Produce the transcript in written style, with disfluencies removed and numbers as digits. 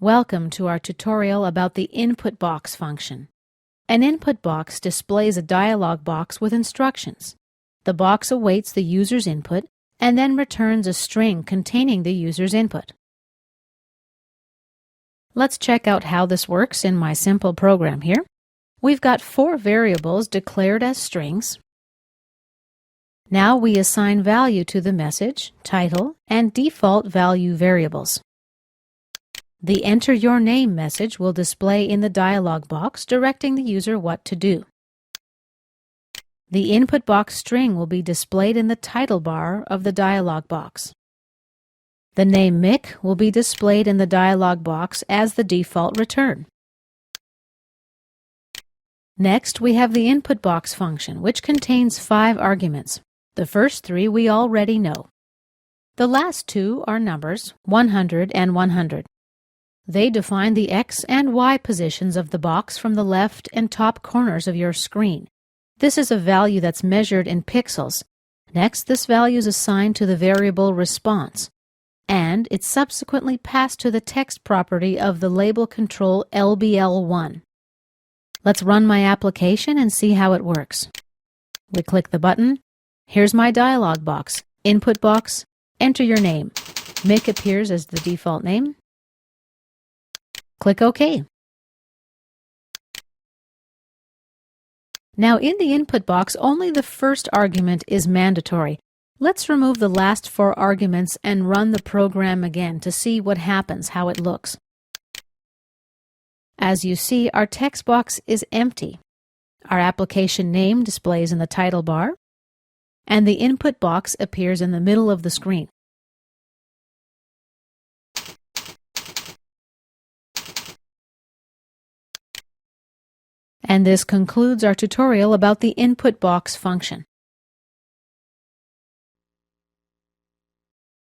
Welcome to our tutorial about the InputBox function. An input box displays a dialog box with instructions. The box awaits the user's input and then returns a string containing the user's input. Let's check out how this works in my simple program here. We've got 4 variables declared as strings. Now we assign value to the message, title, and default value variables. The Enter Your Name message will display in the dialog box directing the user what to do. The input box string will be displayed in the title bar of the dialog box. The name Mick will be displayed in the dialog box as the default return. Next, we have the InputBox function, which contains 5 arguments. The first 3 we already know. The last 2 are numbers, 100 and 100. They define the X and Y positions of the box from the left and top corners of your screen. This is a value that's measured in pixels. Next, this value is assigned to the variable response, and it's subsequently passed to the text property of the label control LBL1. Let's run my application and see how it works. We click the button. Here's my dialog box. Input box. Enter your name. Mick appears as the default name. Click OK. Now in the input box, only the first argument is mandatory. Let's remove the last 4 arguments and run the program again to see what happens, how it looks. As you see, our text box is empty. Our application name displays in the title bar, and the input box appears in the middle of the screen. And this concludes our tutorial about the InputBox function.